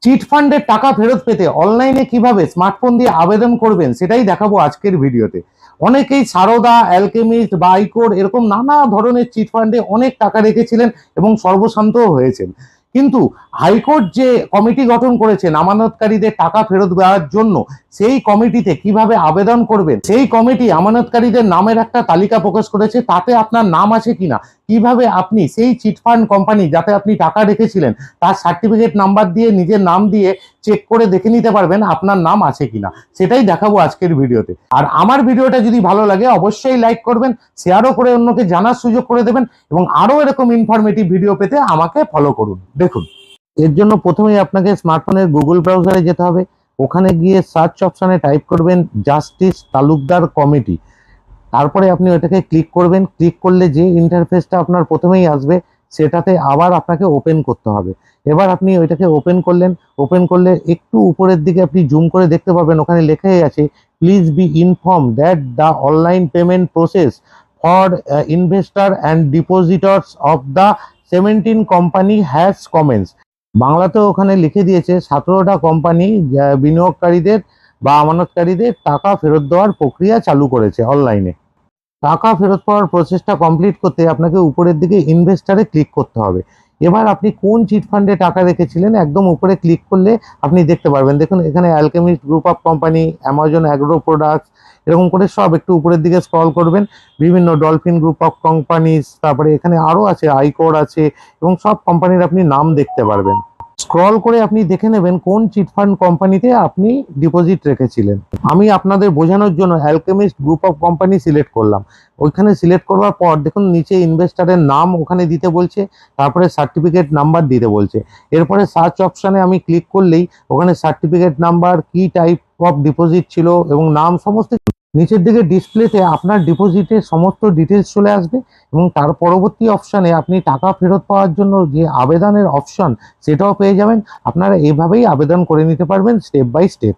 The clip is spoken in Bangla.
চিট ফান্ডের টাকা ফেরত পেতে অনলাইনে কিভাবে স্মার্টফোন দিয়ে আবেদন করবেন সেটাই দেখাবো আজকের ভিডিওতে। অনেকেই সারদা, অ্যালকেমিস্ট বা আইকোর এরকম নানা ধরনের চিট ফান্ডে অনেক টাকা রেখেছিলেন এবং সর্বশান্তও হয়েছেন। কিন্তু হাইকোর্ট যে কমিটি গঠন করেছেন আমানতকারীদের টাকা ফেরত দেওয়ার জন্য, সেই কমিটিতে কিভাবে আবেদন করবেন, সেই কমিটি আমানতকারীদের নামের একটা তালিকা প্রকাশ করেছে। তাতে আপনার নাম আছে কিনা, কিভাবে আপনি সেই চিটফান্ড কোম্পানি যাতে আপনি টাকা রেখেছিলেন তার সার্টিফিকেট নাম্বার দিয়ে নিজের নাম দিয়ে চেক করে দেখে নিতে পারবেন আপনার নাম আছে কিনা, সেটাই দেখাবো আজকের ভিডিওতে। আর আমার ভিডিওটা যদি ভালো লাগে অবশ্যই লাইক করবেন, শেয়ারও করে অন্যকে জানার সুযোগ করে দেবেন এবং আরো এরকম ইনফরমেটিভ ভিডিও পেতে আমাকে ফলো করুন। দেখুন, এর জন্য প্রথমেই আপনাকে স্মার্টফোনের গুগল ব্রাউজারে যেতে হবে। ওখানে গিয়ে সার্চ অপশনে টাইপ করবেন জাস্টিস তালুকদার কমিটি। তারপরে আপনি ওইটাকে ক্লিক করবেন। ক্লিক করলে যে ইন্টারফেসটা আপনার প্রথমেই আসবে সেটাতে আবার আপনাকে ওপেন করতে হবে। এবার আপনি ওইটাকে ওপেন করলেন। ওপেন করলে একটু উপরের দিকে আপনি জুম করে দেখতে পাবেন, ওখানে লেখাই আছে please be inform that the online payment process for investor and depositors of the 17 company has commence. বাংলাতেও ওখানে লিখে দিয়েছে 17টা কোম্পানি বিনিয়োগকারীদের বা আমানতকারীদের টাকা ফেরত দেওয়ার প্রক্রিয়া চালু করেছে অনলাইনে। টাকা ফেরত পাওয়ার প্রসেসটা কমপ্লিট করতে আপনাকে উপরের দিকে ইনভেস্টারে ক্লিক করতে হবে। এবার আপনি কোন চিট ফান্ডে টাকা রেখেছিলেন একদম উপরে ক্লিক করলে আপনি দেখতে পারবেন। দেখুন এখানে alchemist group of company, Amazon agro products, এরকম করে সব একটু উপরের দিকে স্ক্রল করবেন। বিভিন্ন ডলফিন গ্রুপ অফ কোম্পানিজ, তারপরে এখানে আরও আছে, আইকোর আছে, এবং সব কোম্পানির আপনি নাম দেখতে পারবেন। স্ক্রল করে আপনি দেখে নেবেন কোন চিটফান্ড কোম্পানিতে আপনি ডিপোজিট রেখেছিলেন। আমি আপনাদের বোঝানোর জন্য alchemist group of company select করলাম। ওইখানে সিলেক্ট করবার পর দেখুন নিচে ইনভেস্টারের নাম ওখানে দিতে বলছে, তারপরে সার্টিফিকেট নাম্বার দিতে বলছে। এরপরে সার্চ অপশানে আমি ক্লিক করলেই ওখানে সার্টিফিকেট নাম্বার, কি টাইপ অফ ডিপোজিট ছিল এবং নাম সমস্ত নিচের দিকে ডিসপ্লেতে আপনার ডিপোজিটের সমস্ত ডিটেলস চলে আসবে। এবং তার পরবর্তী অপশানে আপনি টাকা ফেরত পাওয়ার জন্য যে আবেদনের অপশন সেটাও পেয়ে যাবেন। আপনারা এইভাবেই আবেদন করে নিতে পারবেন স্টেপ বাই স্টেপ।